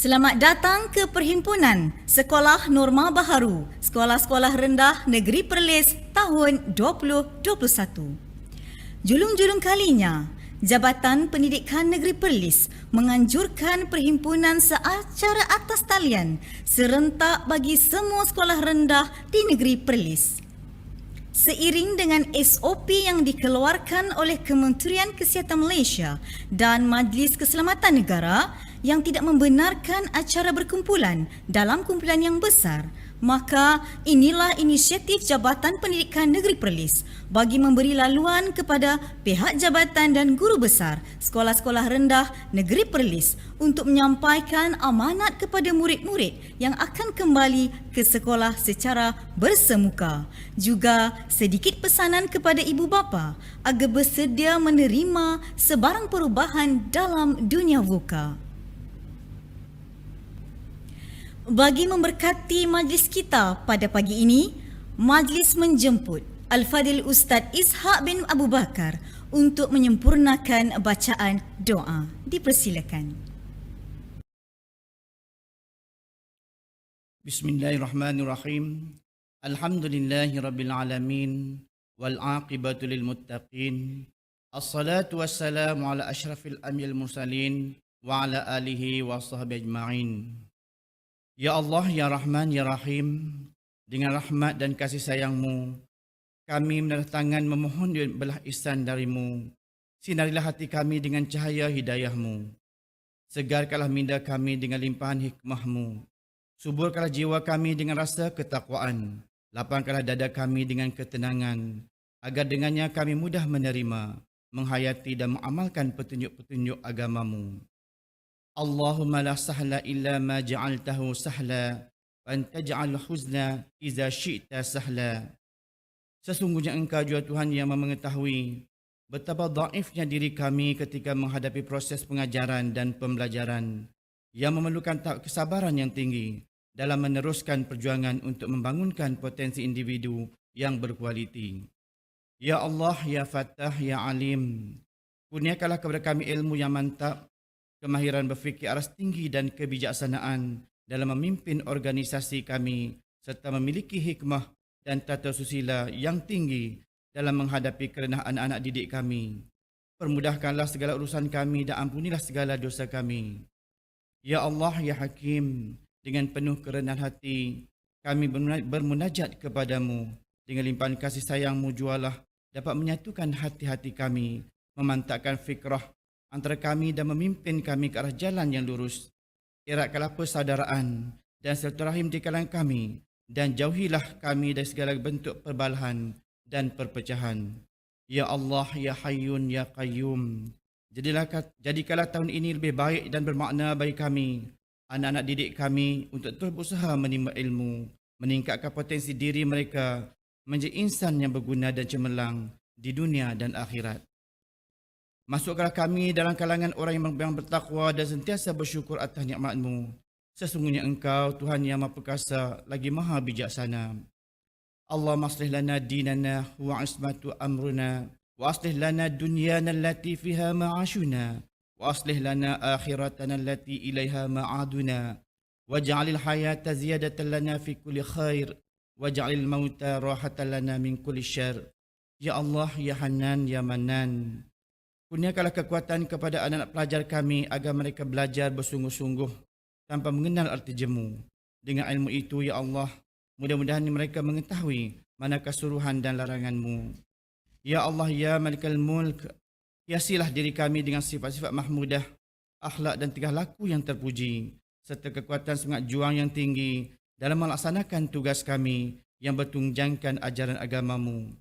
Selamat datang ke Perhimpunan Sekolah Norma Baharu, Sekolah-Sekolah Rendah Negeri Perlis tahun 2021. Julung-julung kalinya, Jabatan Pendidikan Negeri Perlis menganjurkan perhimpunan secara atas talian serentak bagi semua sekolah rendah di Negeri Perlis. Seiring dengan SOP yang dikeluarkan oleh Kementerian Kesihatan Malaysia dan Majlis Keselamatan Negara yang tidak membenarkan acara berkumpulan dalam kumpulan yang besar, maka inilah inisiatif Jabatan Pendidikan Negeri Perlis bagi memberi laluan kepada pihak jabatan dan guru besar sekolah-sekolah rendah Negeri Perlis untuk menyampaikan amanat kepada murid-murid yang akan kembali ke sekolah secara bersemuka. Juga sedikit pesanan kepada ibu bapa agar bersedia menerima sebarang perubahan dalam dunia VUCA. Bagi memberkati majlis kita pada pagi ini, majlis menjemput Al-Fadhil Ustaz Ishaq bin Abu Bakar untuk menyempurnakan bacaan doa. Dipersilakan. Bismillahirrahmanirrahim. Alhamdulillahirabbil alamin wal aqibatu lil muttaqin. Assalatu wassalamu ala asyrafil anbiya'il mursalin wa ala alihi wa sahbihi ajma'in. Ya Allah, Ya Rahman, Ya Rahim, dengan rahmat dan kasih sayang-Mu, kami menandatangan memohon belah ihsan dari-Mu. Sinarilah hati kami dengan cahaya hidayah-Mu. Segarkanlah minda kami dengan limpahan hikmah-Mu. Suburkanlah jiwa kami dengan rasa ketakwaan. Lapangkanlah dada kami dengan ketenangan, agar dengannya kami mudah menerima, menghayati dan mengamalkan petunjuk-petunjuk agama-Mu. Allahumma la sahla illa ma ja'altahu sahla wa anta ja'al huzna iza syi'ta sahla. Sesungguhnya Engkau jua Tuhan yang mengetahui betapa dhaifnya diri kami ketika menghadapi proses pengajaran dan pembelajaran yang memerlukan tahap kesabaran yang tinggi dalam meneruskan perjuangan untuk membangunkan potensi individu yang berkualiti. Ya Allah, Ya Fattah, Ya Alim, kurniakanlah kepada kami ilmu yang mantap, kemahiran berfikir aras tinggi dan kebijaksanaan dalam memimpin organisasi kami serta memiliki hikmah dan tata susila yang tinggi dalam menghadapi kerenah anak-anak didik kami. Permudahkanlah segala urusan kami dan ampunilah segala dosa kami. Ya Allah, Ya Hakim, dengan penuh kerendahan hati, kami bermunajat kepadamu. Dengan limpahan kasih sayang-Mu jualah dapat menyatukan hati-hati kami, memantapkan fikrah antara kami dan memimpin kami ke arah jalan yang lurus. Eratkanlah persaudaraan dan silaturahim di kalangan kami dan jauhilah kami dari segala bentuk perbalahan dan perpecahan. Ya Allah, Ya Hayyun, Ya Qayyum, jadikanlah tahun ini lebih baik dan bermakna bagi kami, anak-anak didik kami, untuk terus berusaha menimba ilmu, meningkatkan potensi diri mereka menjadi insan yang berguna dan cemerlang di dunia dan akhirat. Masukkanlah kami dalam kalangan orang yang bertakwa dan sentiasa bersyukur atas nikmat-Mu. Sesungguhnya Engkau Tuhan yang Maha Perkasa lagi Maha Bijaksana. Allahumma aslih lana dinana wa ismatu amruna wa aslih lana dunyana allati fiha ma'ashuna wa aslih lana akhiratana allati ilaiha ma'aduna waj'alil hayata ziyadatan lana fi kulli khair waj'alil mauta rahatan lana min kulli syarr. Ya Allah, Ya Hanan, Ya Manan, kurniakanlah kekuatan kepada anak-anak pelajar kami agar mereka belajar bersungguh-sungguh tanpa mengenal arti jemu. Dengan ilmu itu, Ya Allah, mudah-mudahan mereka mengetahui manakah suruhan dan larangan-Mu. Ya Allah, Ya Malikal Mulk, hiasilah diri kami dengan sifat-sifat mahmudah, akhlak dan tingkah laku yang terpuji, serta kekuatan semangat juang yang tinggi dalam melaksanakan tugas kami yang bertunjangkan ajaran agama-Mu.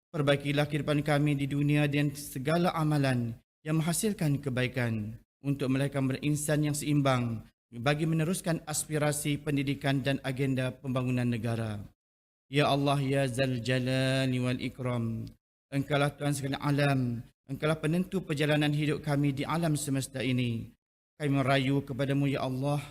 Perbaikilah kehidupan kami di dunia dan segala amalan yang menghasilkan kebaikan untuk melahirkan berinsan yang seimbang bagi meneruskan aspirasi pendidikan dan agenda pembangunan negara. Ya Allah, Ya Zal Jalali wal Ikram, Engkaulah Tuhan segala alam, Engkaulah penentu perjalanan hidup kami di alam semesta ini. Kami merayu kepadamu, Ya Allah,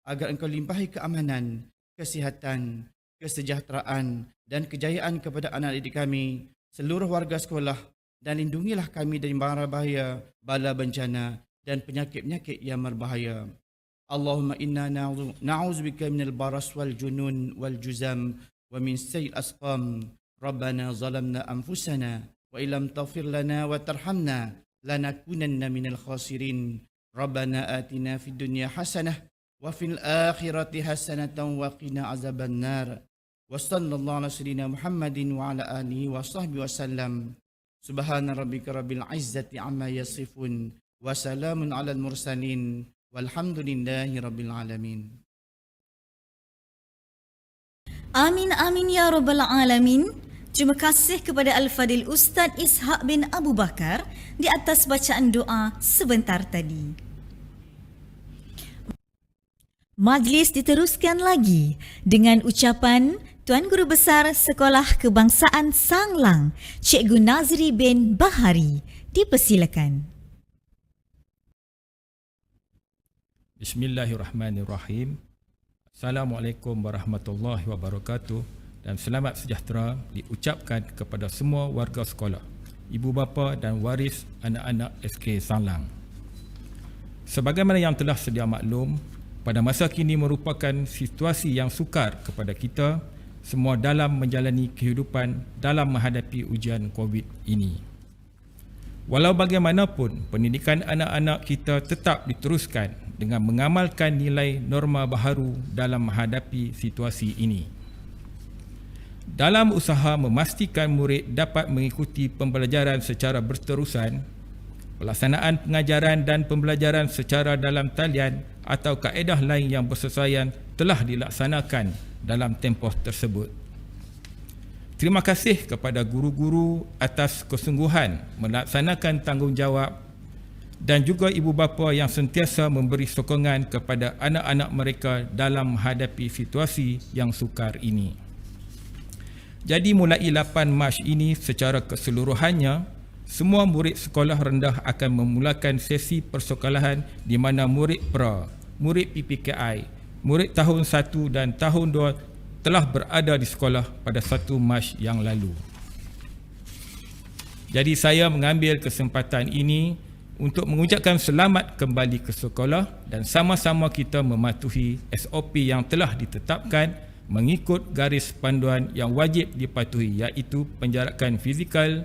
agar Engkau limpahi keamanan, kesihatan, kesejahteraan dan kejayaan kepada anak didik kami, seluruh warga sekolah, dan lindungilah kami dari mara bahaya, bala bencana dan penyakit-penyakit yang berbahaya. Allahumma inna na'udzubika minal baras wal junun wal juzam wa min sayyi'il asqam. Rabbana zalamna anfusana wa illam taghfir lana wa tarhamna lanakunanna minal khasirin. Rabbana atina fid dunya hasanah wa fil akhirati hasanatan wa qina azaban nar. Wa sallallahu ala sayyidina Muhammadin wa ala alihi wa sahbihi wa sallam. Subhana rabbika rabbil izzati amma yasifun wa salamun alal mursalin walhamdulillahi rabbil alamin. Amin amin ya rabbal alamin. Terima kasih kepada Al-Fadil Ustaz Ishaq bin Abu Bakar di atas bacaan doa sebentar tadi. Majlis diteruskan lagi dengan ucapan Tuan Guru Besar Sekolah Kebangsaan Sanglang, Cikgu Nazri bin Bahari. Dipersilakan. Bismillahirrahmanirrahim. Assalamualaikum warahmatullahi wabarakatuh dan selamat sejahtera diucapkan kepada semua warga sekolah, ibu bapa dan waris anak-anak SK Sanglang. Sebagaimana yang telah sedia maklum, pada masa kini merupakan situasi yang sukar kepada kita semua dalam menjalani kehidupan dalam menghadapi ujian COVID ini. Walau bagaimanapun, pendidikan anak-anak kita tetap diteruskan dengan mengamalkan nilai norma baharu dalam menghadapi situasi ini. Dalam usaha memastikan murid dapat mengikuti pembelajaran secara berterusan, pelaksanaan pengajaran dan pembelajaran secara dalam talian atau kaedah lain yang bersesuaian telah dilaksanakan dalam tempoh tersebut. Terima kasih kepada guru-guru atas kesungguhan melaksanakan tanggungjawab dan juga ibu bapa yang sentiasa memberi sokongan kepada anak-anak mereka dalam menghadapi situasi yang sukar ini. Jadi mulai 8 Mac ini secara keseluruhannya, semua murid sekolah rendah akan memulakan sesi persekolahan di mana murid pra, murid PPKI, murid tahun 1 dan tahun 2 telah berada di sekolah pada 1 Mac yang lalu. Jadi saya mengambil kesempatan ini untuk mengucapkan selamat kembali ke sekolah dan sama-sama kita mematuhi SOP yang telah ditetapkan mengikut garis panduan yang wajib dipatuhi, iaitu penjarakan fizikal,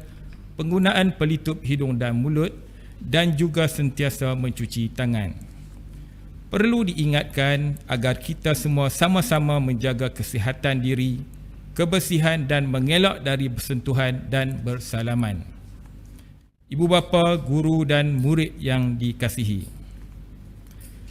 penggunaan pelitup hidung dan mulut dan juga sentiasa mencuci tangan. Perlu diingatkan agar kita semua sama-sama menjaga kesihatan diri, kebersihan dan mengelak dari bersentuhan dan bersalaman. Ibu bapa, guru dan murid yang dikasihi,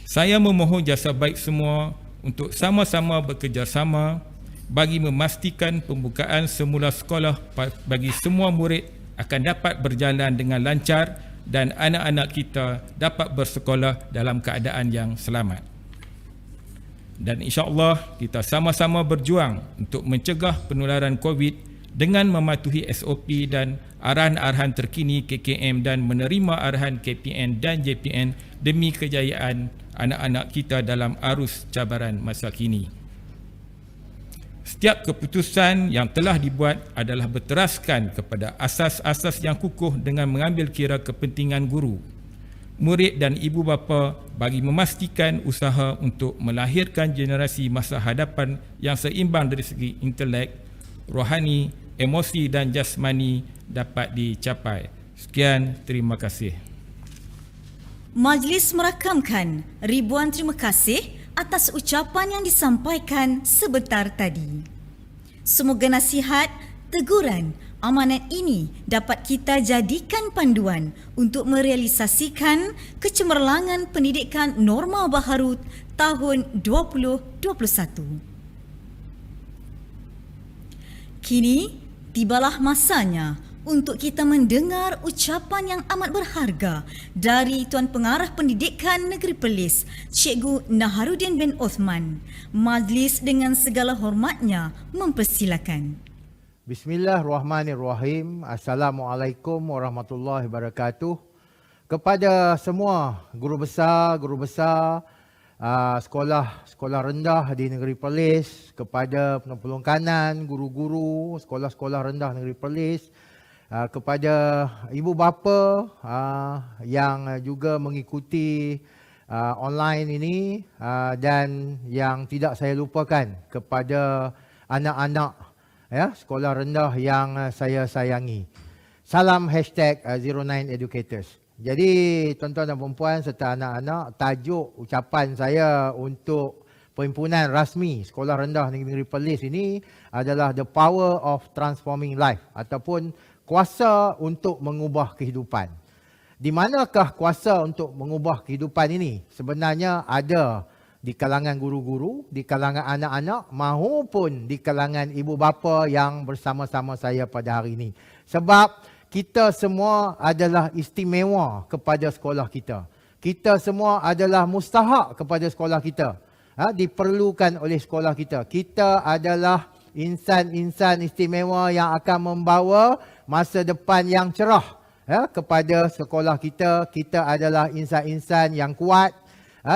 saya memohon jasa baik semua untuk sama-sama bekerjasama bagi memastikan pembukaan semula sekolah bagi semua murid akan dapat berjalan dengan lancar dan anak-anak kita dapat bersekolah dalam keadaan yang selamat. Dan insya-Allah kita sama-sama berjuang untuk mencegah penularan COVID dengan mematuhi SOP dan arahan-arahan terkini KKM dan menerima arahan KPN dan JPN demi kejayaan anak-anak kita dalam arus cabaran masa kini. Setiap keputusan yang telah dibuat adalah berteraskan kepada asas-asas yang kukuh dengan mengambil kira kepentingan guru, murid dan ibu bapa bagi memastikan usaha untuk melahirkan generasi masa hadapan yang seimbang dari segi intelek, rohani, emosi dan jasmani dapat dicapai. Sekian, terima kasih. Majlis merakamkan ribuan terima kasih atas ucapan yang disampaikan sebentar tadi. Semoga nasihat, teguran, amanat ini dapat kita jadikan panduan untuk merealisasikan kecemerlangan pendidikan norma baharu tahun 2021. Kini tibalah masanya untuk kita mendengar ucapan yang amat berharga dari Tuan Pengarah Pendidikan Negeri Perlis, Cikgu Naharuddin bin Osman. Majlis dengan segala hormatnya mempersilakan. Bismillahirrahmanirrahim. Assalamualaikum warahmatullahi wabarakatuh. Kepada semua guru besar, sekolah rendah di Negeri Perlis, kepada penolong kanan, guru-guru sekolah-sekolah rendah Negeri Perlis, kepada ibu bapa yang juga mengikuti online ini, dan yang tidak saya lupakan kepada anak-anak sekolah rendah yang saya sayangi. Salam #09educators. Jadi tuan-tuan dan puan serta anak-anak, tajuk ucapan saya untuk perhimpunan rasmi Sekolah Rendah Negeri Perlis ini adalah The Power of Transforming Life, ataupun kuasa untuk mengubah kehidupan. Di manakah kuasa untuk mengubah kehidupan ini? Sebenarnya ada di kalangan guru-guru, di kalangan anak-anak maupun di kalangan ibu bapa yang bersama-sama saya pada hari ini. Sebab kita semua adalah istimewa kepada sekolah kita. Kita semua adalah mustahak kepada sekolah kita. Diperlukan oleh sekolah kita. Kita adalah insan-insan istimewa yang akan membawa masa depan yang cerah kepada sekolah kita. Kita adalah insan-insan yang kuat,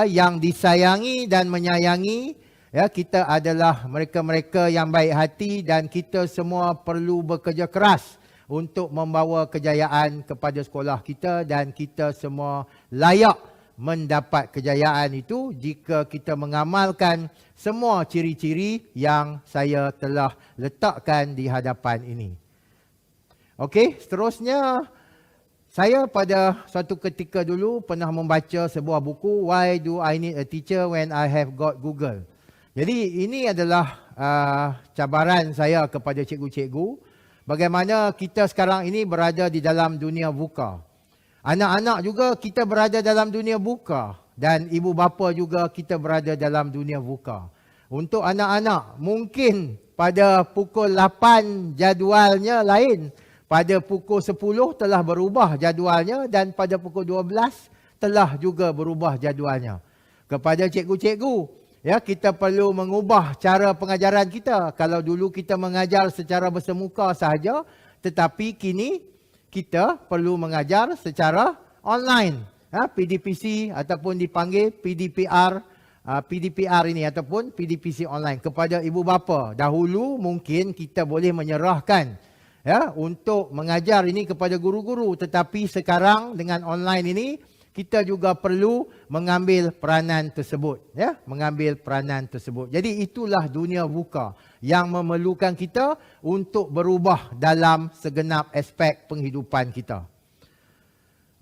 yang disayangi dan menyayangi. Kita adalah mereka-mereka yang baik hati dan kita semua perlu bekerja keras untuk membawa kejayaan kepada sekolah kita, dan kita semua layak mendapat kejayaan itu jika kita mengamalkan semua ciri-ciri yang saya telah letakkan di hadapan ini. Okey, seterusnya saya pada satu ketika dulu pernah membaca sebuah buku, Why Do I Need a Teacher When I Have Got Google. Jadi ini adalah cabaran saya kepada cikgu-cikgu. Bagaimana kita sekarang ini berada di dalam dunia VUCA. Anak-anak juga kita berada dalam dunia VUCA. Dan ibu bapa juga kita berada dalam dunia VUCA. Untuk anak-anak, mungkin pada pukul 8 jadualnya lain. Pada pukul 10 telah berubah jadualnya dan pada pukul 12 telah juga berubah jadualnya. Kepada cikgu-cikgu, kita perlu mengubah cara pengajaran kita. Kalau dulu kita mengajar secara bersemuka sahaja, tetapi kini kita perlu mengajar secara online. PDPC ataupun dipanggil PDPR. PDPR ini ataupun PDPC online. Kepada ibu bapa, dahulu mungkin kita boleh menyerahkan ya untuk mengajar ini kepada guru-guru, tetapi sekarang dengan online ini kita juga perlu mengambil peranan tersebut, ya, mengambil peranan tersebut. Jadi itulah dunia VUCA yang memerlukan kita untuk berubah dalam segenap aspek penghidupan kita.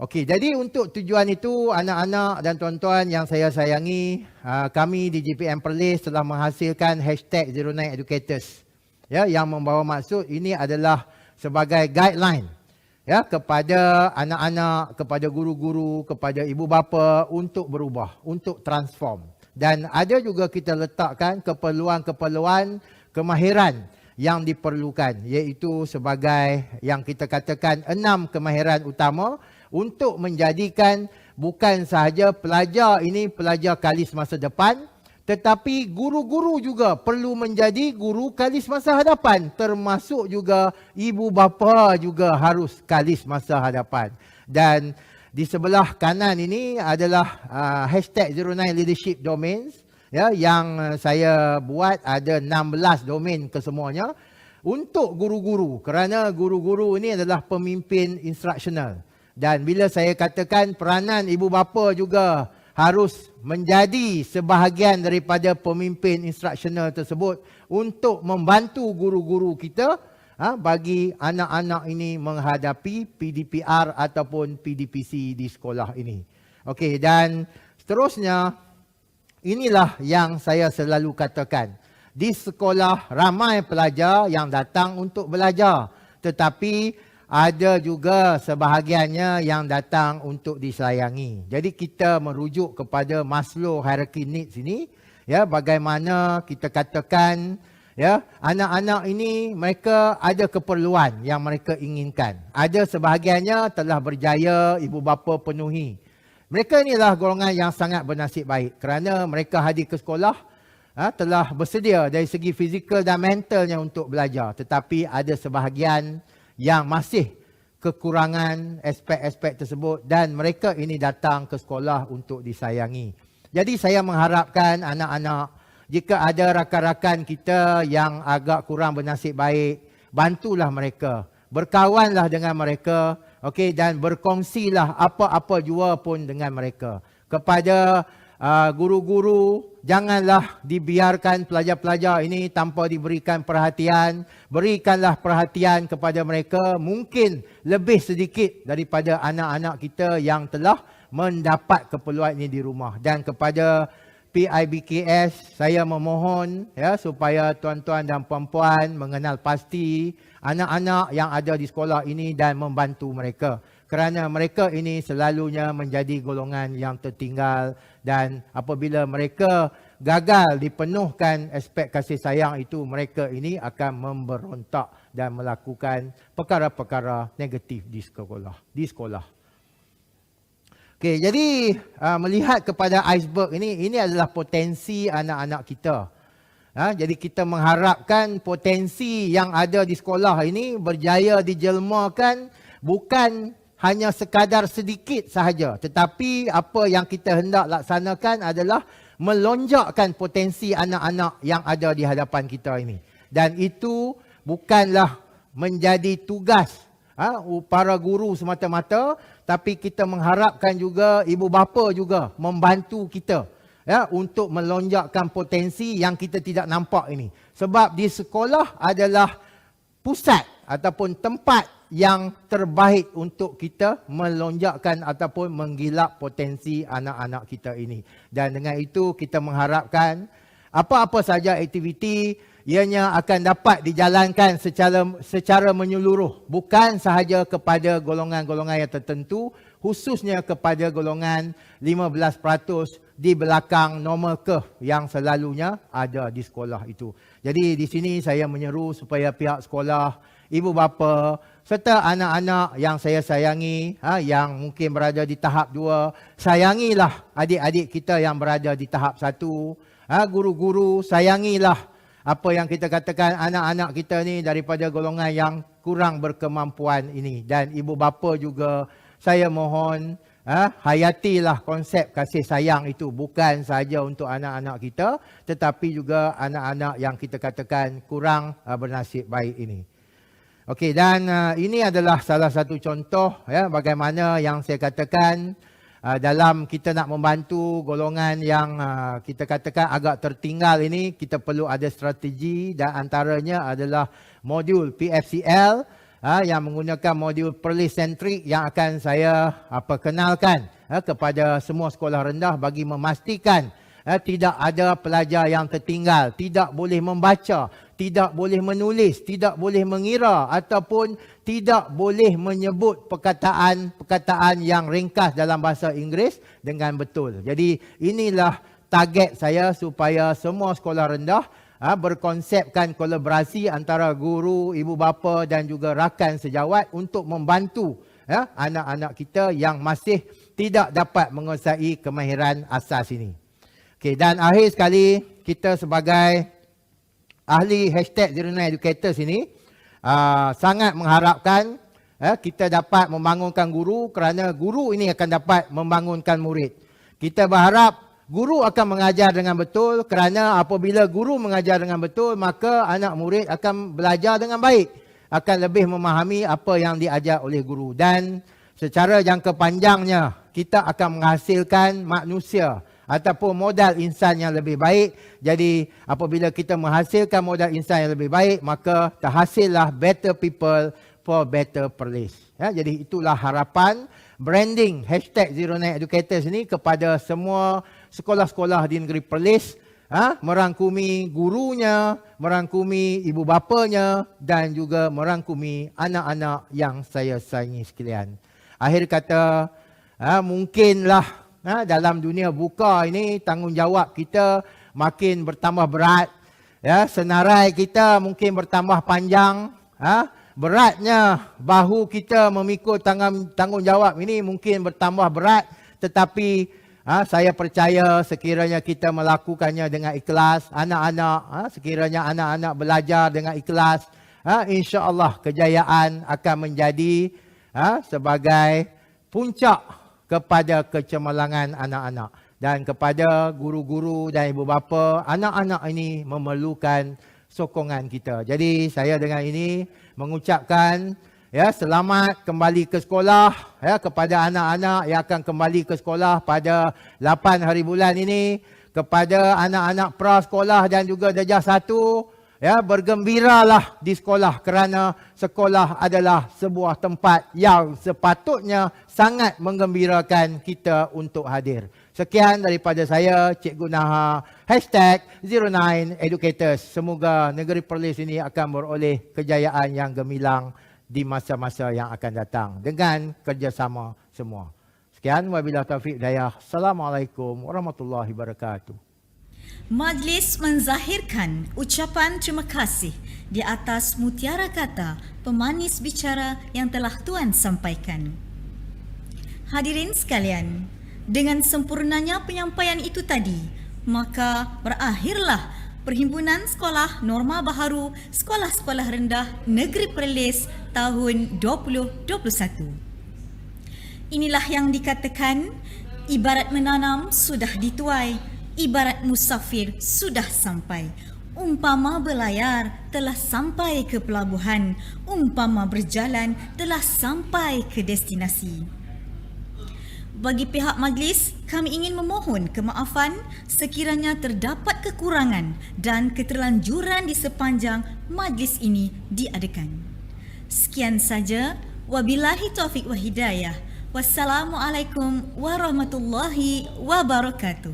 Okey, jadi untuk tujuan itu, anak-anak dan tuan-tuan yang saya sayangi, kami di GPM Perlis telah menghasilkan #09educators, ya, yang membawa maksud ini adalah sebagai guideline, ya, kepada anak-anak, kepada guru-guru, kepada ibu bapa untuk berubah, untuk transform. Dan ada juga kita letakkan keperluan-keperluan kemahiran yang diperlukan, iaitu sebagai yang kita katakan 6 kemahiran utama untuk menjadikan bukan sahaja pelajar ini pelajar kalis masa depan, tetapi guru-guru juga perlu menjadi guru kalis masa hadapan, termasuk juga ibu bapa juga harus kalis masa hadapan. Dan di sebelah kanan ini adalah #09leadership domains, ya, yang saya buat ada 16 domain kesemuanya untuk guru-guru, kerana guru-guru ini adalah pemimpin instruksional. Dan bila saya katakan peranan ibu bapa juga harus menjadi sebahagian daripada pemimpin instruksional tersebut untuk membantu guru-guru kita bagi anak-anak ini menghadapi PDPR ataupun PDPC di sekolah ini. Okey, dan seterusnya inilah yang saya selalu katakan. Di sekolah ramai pelajar yang datang untuk belajar, tetapi ada juga sebahagiannya yang datang untuk disayangi. Jadi kita merujuk kepada Maslow hierarchy needs ini, ya, bagaimana kita katakan, ya, anak-anak ini mereka ada keperluan yang mereka inginkan. Ada sebahagiannya telah berjaya ibu bapa penuhi. Mereka inilah golongan yang sangat bernasib baik kerana mereka hadir ke sekolah, telah bersedia dari segi fizikal dan mentalnya untuk belajar. Tetapi ada sebahagian yang masih kekurangan aspek-aspek tersebut dan mereka ini datang ke sekolah untuk disayangi. Jadi saya mengharapkan anak-anak, jika ada rakan-rakan kita yang agak kurang bernasib baik, bantulah mereka, berkawanlah dengan mereka, okey, dan berkongsilah apa-apa jua pun dengan mereka. Kepada guru-guru, janganlah dibiarkan pelajar-pelajar ini tanpa diberikan perhatian. Berikanlah perhatian kepada mereka, mungkin lebih sedikit daripada anak-anak kita yang telah mendapat keperluan ini di rumah. Dan kepada PIBKS, saya memohon, ya, supaya tuan-tuan dan puan-puan mengenal pasti anak-anak yang ada di sekolah ini dan membantu mereka. Kerana mereka ini selalunya menjadi golongan yang tertinggal dan apabila mereka gagal dipenuhkan aspek kasih sayang itu, mereka ini akan memberontak dan melakukan perkara-perkara negatif di sekolah. Okey, jadi melihat kepada iceberg ini adalah potensi anak-anak kita. Jadi kita mengharapkan potensi yang ada di sekolah ini berjaya dijelmakan, bukan hanya sekadar sedikit sahaja, tetapi apa yang kita hendak laksanakan adalah melonjakkan potensi anak-anak yang ada di hadapan kita ini. Dan itu bukanlah menjadi tugas para guru semata-mata, tapi kita mengharapkan juga ibu bapa juga membantu kita, ya, untuk melonjakkan potensi yang kita tidak nampak ini. Sebab di sekolah adalah pusat ataupun tempat yang terbaik untuk kita melonjakkan ataupun menggilap potensi anak-anak kita ini. Dan dengan itu kita mengharapkan apa-apa saja aktiviti ianya akan dapat dijalankan secara menyeluruh, bukan sahaja kepada golongan-golongan yang tertentu, khususnya kepada golongan 15% di belakang normal curve yang selalunya ada di sekolah itu. Jadi di sini saya menyeru supaya pihak sekolah, ibu bapa serta anak-anak yang saya sayangi, yang mungkin berada di tahap 2, sayangilah adik-adik kita yang berada di tahap 1. Guru-guru, sayangilah apa yang kita katakan anak-anak kita ni daripada golongan yang kurang berkemampuan ini. Dan ibu bapa juga, saya mohon, hayatilah konsep kasih sayang itu, bukan sahaja untuk anak-anak kita, tetapi juga anak-anak yang kita katakan kurang bernasib baik ini. Okey, dan ini adalah salah satu contoh ya bagaimana yang saya katakan dalam kita nak membantu golongan yang kita katakan agak tertinggal ini, kita perlu ada strategi dan antaranya adalah modul PFCL yang menggunakan modul Perlis Centric yang akan saya kenalkan kepada semua sekolah rendah bagi memastikan tidak ada pelajar yang tertinggal, tidak boleh membaca, tidak boleh menulis, tidak boleh mengira ataupun tidak boleh menyebut perkataan yang ringkas dalam bahasa Inggeris dengan betul. Jadi inilah target saya supaya semua sekolah rendah berkonsepkan kolaborasi antara guru, ibu bapa dan juga rakan sejawat untuk membantu anak-anak kita yang masih tidak dapat menguasai kemahiran asas ini. Okay, dan akhir sekali, kita sebagai ahli #09educators ini sangat mengharapkan kita dapat membangunkan guru kerana guru ini akan dapat membangunkan murid. Kita berharap guru akan mengajar dengan betul kerana apabila guru mengajar dengan betul, maka anak murid akan belajar dengan baik, akan lebih memahami apa yang diajar oleh guru. Dan secara jangka panjangnya, kita akan menghasilkan manusia ataupun modal insan yang lebih baik. Jadi apabila kita menghasilkan modal insan yang lebih baik, maka terhasillah better people for better Perlis. Jadi itulah harapan branding #09educators ini kepada semua sekolah-sekolah di negeri Perlis, merangkumi gurunya, merangkumi ibu bapanya dan juga merangkumi anak-anak yang saya sayangi sekalian. Akhir kata, mungkinlah dalam dunia buka ini tanggungjawab kita makin bertambah berat. Senarai kita mungkin bertambah panjang. Beratnya bahu kita memikul tanggungjawab ini mungkin bertambah berat. Tetapi saya percaya sekiranya kita melakukannya dengan ikhlas, anak-anak, sekiranya anak-anak belajar dengan ikhlas, insya-Allah kejayaan akan menjadi sebagai puncak kepada kecemerlangan anak-anak. Dan kepada guru-guru dan ibu bapa, anak-anak ini memerlukan sokongan kita. Jadi saya dengan ini mengucapkan selamat kembali ke sekolah kepada anak-anak yang akan kembali ke sekolah pada 8 hari bulan ini. Kepada anak-anak prasekolah dan juga darjah 1, bergembiralah di sekolah kerana sekolah adalah sebuah tempat yang sepatutnya sangat menggembirakan kita untuk hadir. Sekian daripada saya, Cikgu Naha, #09educators. Semoga negeri Perlis ini akan beroleh kejayaan yang gemilang di masa-masa yang akan datang dengan kerjasama semua. Sekian, wabillahi taufiq hidayah. Assalamualaikum warahmatullahi wabarakatuh. Majlis menzahirkan ucapan terima kasih di atas mutiara kata pemanis bicara yang telah Tuan sampaikan. Hadirin sekalian, dengan sempurnanya penyampaian itu tadi, maka berakhirlah Perhimpunan Sekolah Norma Baharu Sekolah-Sekolah Rendah Negeri Perlis tahun 2021. Inilah yang dikatakan, ibarat menanam sudah dituai, ibarat musafir sudah sampai. Umpama berlayar telah sampai ke pelabuhan, umpama berjalan telah sampai ke destinasi. Bagi pihak majlis, kami ingin memohon kemaafan sekiranya terdapat kekurangan dan keterlanjuran di sepanjang majlis ini diadakan. Sekian saja, wabillahi taufiq wa hidayah. Wassalamualaikum warahmatullahi wabarakatuh.